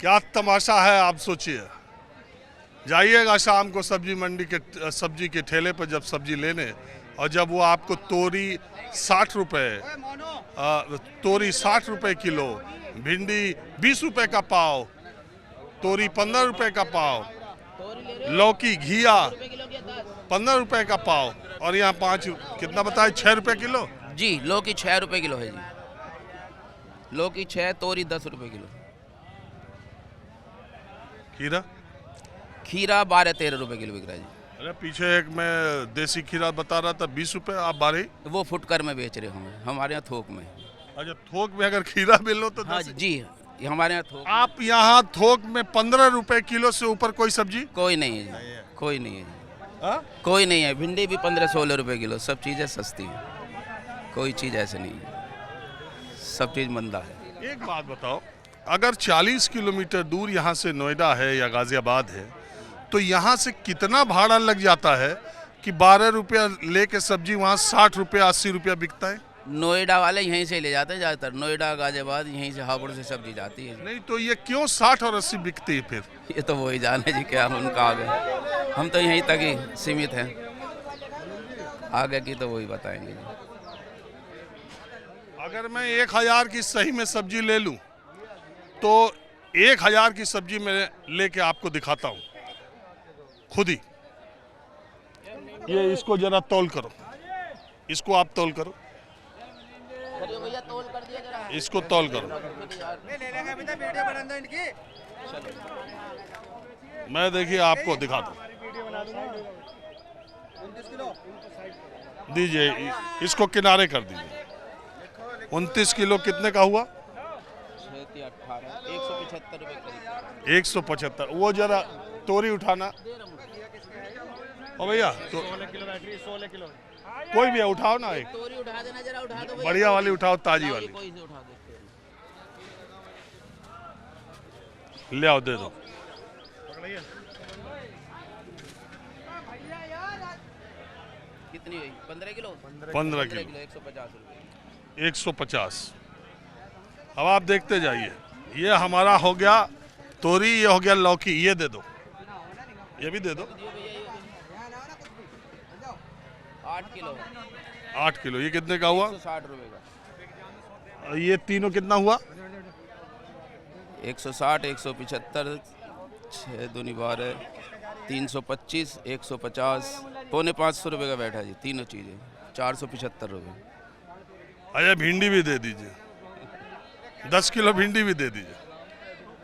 क्या तमाशा है आप सोचिए। जाइएगा शाम को सब्जी मंडी के सब्जी के ठेले पर जब सब्जी लेने, और जब वो आपको तोरी 60 रुपये, तोरी 60 रुपये किलो, भिंडी 20 रुपये का पाव, तोरी 15 रुपये का पाव, लौकी घिया 15 रुपये का पाव, और यहाँ 5 कितना बताए 6 रुपये किलो। जी लौकी 6 रुपये किलो है जी, लौकी 6, तोरी 10 रुपये किलो। खीरा खीरा 12-13 रुपये किलो बिक रहा है जी। अरे पीछे एक मैं देसी खीरा बता रहा था 20 रुपये, आप 12। वो फुटकर में बेच रहे होंगे, हमारे यहाँ थोक में। अच्छा, थोक में अगर खीरा भी लो तो हाँ जी, हमारे यहाँ थोक। आप यहाँ थोक में 15 रुपए किलो से ऊपर कोई सब्जी कोई नहीं है जी, कोई नहीं है जी। हाँ? कोई नहीं है। भिंडी भी 15-16 रुपये किलो, सब चीज़ें सस्ती हैं, कोई चीज़ ऐसे नहीं है, सब चीज़ मंदा है। एक बात बताओ, अगर 40 किलोमीटर दूर यहाँ से नोएडा है या गाजियाबाद है, तो यहाँ से कितना भाड़ा लग जाता है कि 12 रुपया लेके सब्जी वहाँ 60 रुपया 80 रुपया बिकता है? नोएडा वाले यहीं से ले जाते हैं ज़्यादातर, नोएडा गाजियाबाद यहीं से हापुड़ से सब्जी जाती है। नहीं तो ये क्यों 60 और 80 बिकती है फिर? ये तो वही जाने जी, क्या उनका आगे, हम तो यहीं तक ही सीमित हैं, आगे की तो वही बताएंगे जी। अगर मैं 1000 की सही में सब्जी ले लूं तो 1000 की सब्जी मैं लेके आपको दिखाता हूं खुद ही। ये इसको जरा तौल करो, इसको आप तौल करो, इसको तौल करो। मैं देखिए आपको दिखाता हूं, दीजिए इसको किनारे कर दीजिए। 29 किलो कितने का हुआ? 175 रुपये। 175। वो जरा तोरी उठाना। ओ भैया तो 16 किलो कोई भी उठाओ ना, एक तोरी उठा देना जरा, उठा दो बढ़िया वाली उठाओ, ताजी वाली कोई से उठा दो, ले आओ, दे दो। कितनी हुई? 15 किलो। 15 किलो 150 रुपये। 150। अब आप देखते जाइए, ये हमारा हो गया तोरी, ये हो गया लौकी, ये दे दो, ये भी दे दो। 8 किलो। 8 किलो, ये कितने का हुआ? 160 रुपये का। ये तीनों कितना हुआ? 160, 175, 6 दूनी 12, 325, 150, पौने 500 रुपये का बैठा जी, तीनों चीज़ें 475 रुपये। अरे भिंडी भी दे दीजिए, 10 किलो भिंडी भी दे दीजिए।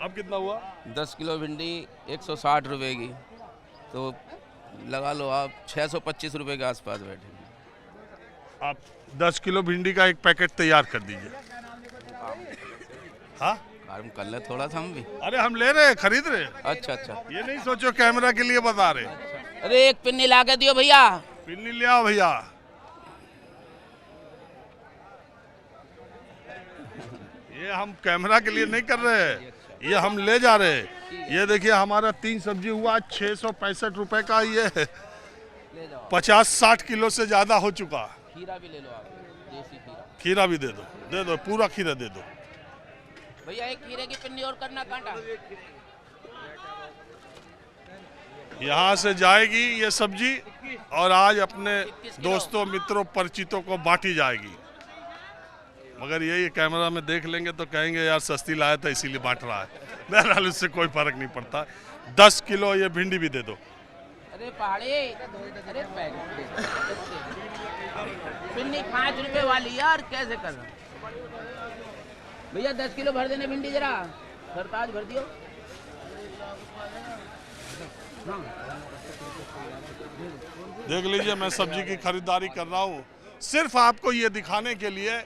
अब कितना हुआ? 10 किलो भिंडी 160 रुपये की, तो लगा लो आप 625 रुपये के आसपास बैठे। आप 10 किलो भिंडी का एक पैकेट तैयार कर दीजिए। हाँ, काम कर ले थोड़ा सा हम भी। अरे हम ले रहे हैं, खरीद रहे हैं। अच्छा अच्छा, ये नहीं सोचो कैमरा के लिए बता रहे। अरे एक पिन्नी ला के दियो भैया। पिन्नी ले आओ भैया। ये हम कैमरा के लिए नहीं कर रहे हैं, ये हम ले जा रहे हैं। ये देखिए हमारा 3 सब्जी हुआ 665 रुपए का, ये 50-60 किलो से ज्यादा हो चुका। खीरा भी ले लो आप, देसी खीरा। खीरा भी दे दो, पूरा खीरा दे दो भैया। एक खीरे की पिन्नी और करना कांटा। यहाँ से जाएगी ये सब्जी और आज अपने दोस्तों मित्रों परिचितों को बांटी जाएगी। मगर ये कैमरा में देख लेंगे तो कहेंगे यार सस्ती लाया था इसीलिए बांट रहा है। बहरहाल उससे कोई फर्क नहीं पड़ता। 10 किलो ये भिंडी भी दे दो। अरे पहाड़ी, अरे पिन्नी 5 रुपए वाली यार, कैसे कर रहा भैया? 10 किलो भर देने भिंडी जरा, सरताज भर दियो। देख लीजिए मैं सब्जी की खरीदारी कर रहा हूँ सिर्फ आपको ये दिखाने के लिए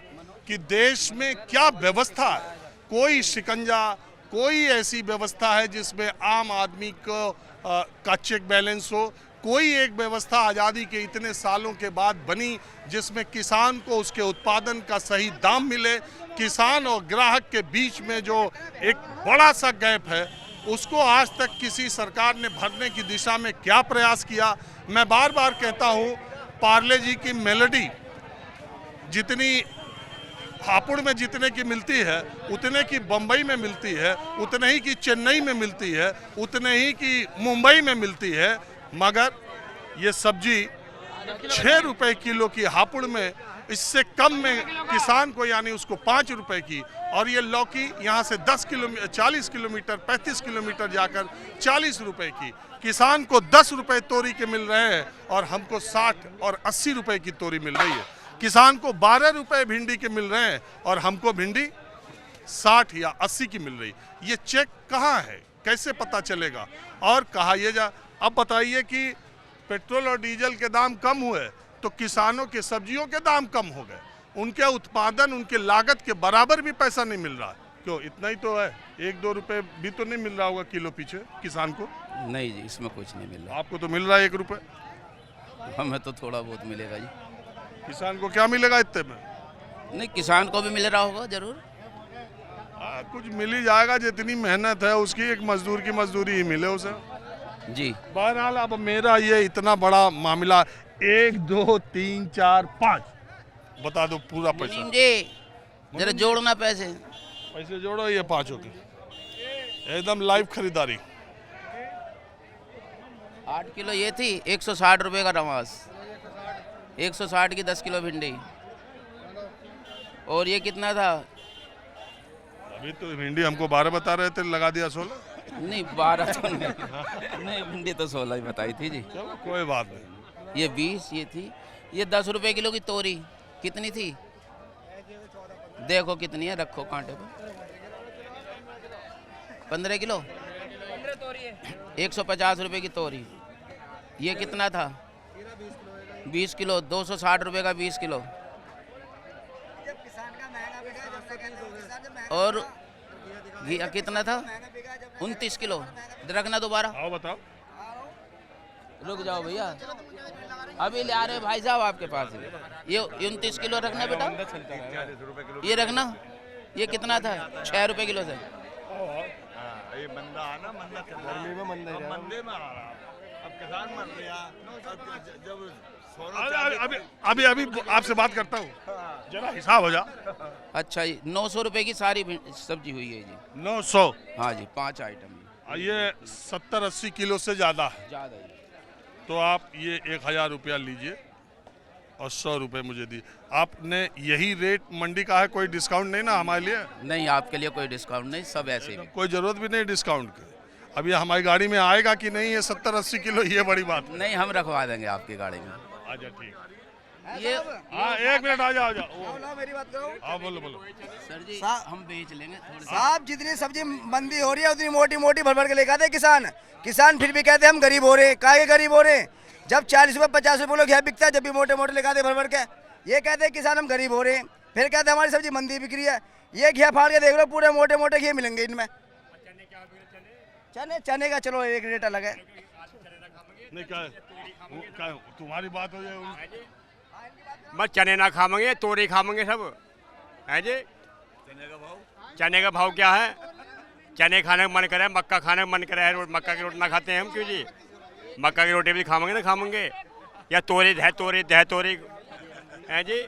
कि देश में क्या व्यवस्था है। कोई शिकंजा, कोई ऐसी व्यवस्था है जिसमें आम आदमी को का चेक बैलेंस हो। कोई एक व्यवस्था आज़ादी के इतने सालों के बाद बनी जिसमें किसान को उसके उत्पादन का सही दाम मिले। किसान और ग्राहक के बीच में जो एक बड़ा सा गैप है उसको आज तक किसी सरकार ने भरने की दिशा में क्या प्रयास किया। मैं बार बार कहता हूँ, पार्ले जी की मेलोडी जितनी हापुड़ में जितने की मिलती है उतने की बम्बई में मिलती है, उतने ही की चेन्नई में मिलती है, उतने ही की मुंबई में मिलती है। मगर ये सब्जी 6 रुपए किलो की हापुड़ में, इससे कम में किसान को यानी उसको 5 रुपए की। और ये लौकी यहाँ से 40 किलोमीटर 35 किलोमीटर जाकर 40 रुपए की। किसान को 10 रुपए तोरी के मिल रहे हैं और हमको 60 और 80 रुपए की तोरी मिल रही है। किसान को 12 रुपए भिंडी के मिल रहे हैं और हमको भिंडी 60 या 80 की मिल रही। ये चेक कहाँ है, कैसे पता चलेगा? और कहा ये जा, अब बताइए कि पेट्रोल और डीजल के दाम कम हुए तो किसानों के सब्जियों के दाम कम हो गए, उनके उत्पादन, उनके लागत के बराबर भी पैसा नहीं मिल रहा है। क्यों? इतना ही तो है, 1-2 रुपए भी तो नहीं मिल रहा होगा किलो पीछे किसान को? नहीं जी, इसमें कुछ नहीं मिल रहा। आपको तो मिल रहा है 1 रुपए, हमें तो थोड़ा बहुत मिलेगा जी। किसान को क्या मिलेगा इतने में? नहीं, किसान को भी मिल रहा होगा जरूर। कुछ मिल ही जाएगा, जितनी मेहनत है उसकी, एक मजदूर की मजदूरी ही मिले उसे जी। बहरहाल अब मेरा ये इतना बड़ा मामला, 1 2 3 4 5 बता दो पूरा पैसा। मुनीम जी जरा जोड़ना पैसे जोड़ो, ये 5 हो गए, एकदम लाइव खरीदारी। 8 किलो ये थी 160 रुपए का रवास, 160 की 10 किलो भिंडी। और ये कितना था? अभी तो भिंडी हमको 12 बता रहे थे, लगा दिया 16। नहीं 12 तो नहीं, भिंडी तो 16 ही बताई थी जी। चलो कोई बात नहीं। ये 20 ये थी। ये 10 रुपए किलो की तोरी कितनी थी? देखो कितनी है, रखो कांटे पे। 15 किलो 150 रुपए की तोरी। ये कितना था? 20 किलो 260 रुपए का 20 किलो। और घिया कितना था? 29 किलो। रखना दोबारा। आओ बताओ। रुक जाओ भैया, अभी ले आ रहे भाई साहब आपके पास। ये 29 किलो रखना बेटा, ये रखना। ये कितना था? 6 रुपए किलो से। ये मंदा आना, मंदा गर्मी में मंदा मंदे में आ रहा। अब किसान मर रहा। जब अभी आपसे बात करता हूँ, जरा हिसाब हो जा। अच्छा जी, 900 रुपए की सारी सब्जी हुई है जी। 900? हाँ जी, 5 आइटम। ये 70-80 किलो से ज़्यादा है। ज़्यादा ही। तो आप ये 1000 रुपया लीजिए और 100 रुपये मुझे दिए। आपने यही रेट मंडी का है, कोई डिस्काउंट नहीं ना हमारे लिए? नहीं, आपके लिए कोई डिस्काउंट नहीं, सब ऐसे ही। कोई ज़रूरत भी नहीं डिस्काउंट की। अब ये हमारी गाड़ी में आएगा कि नहीं, ये 70-80 किलो, ये बड़ी बात नहीं, हम रखवा देंगे आपकी गाड़ी में। अच्छा ठीक। ये हाँ 1 मिनट आ जाओ। मेरी बात करो। हाँ बोलो। सर जी हम बेच लेंगे थोड़ी। साहब जितनी सब्जी मंदी हो रही है उतनी मोटी मोटी भर भर के लेकर आते किसान फिर भी कहते हैं हम गरीब हो रहे। काहे गरीब हो रहे? जब 40 रुपए 50 रुपए लोग घिया बिकता है, जब भी मोटे मोटे लेकर आते भर भर के, ये कहते हैं किसान हम गरीब हो रहे हैं। फिर कहते हैं हमारी सब्जी मंदी बिक रही है। ये घिया फाड़ के देख लो, पूरे मोटे मोटे घिया मिलेंगे इनमें। चने का चलो एक रेट अलग है। नहीं क्या तुम्हारी बात हो जाए? बस चने ना खाएंगे, तोरी खाएंगे सब है जी। चने का भाव क्या है? चने खाने का मन करे, मक्का खाने का मन करे, मक्का की रोटी ना खाते हैं हम क्यों जी? मक्का की रोटी भी खाएंगे ना खाएंगे, या तोरी है जी।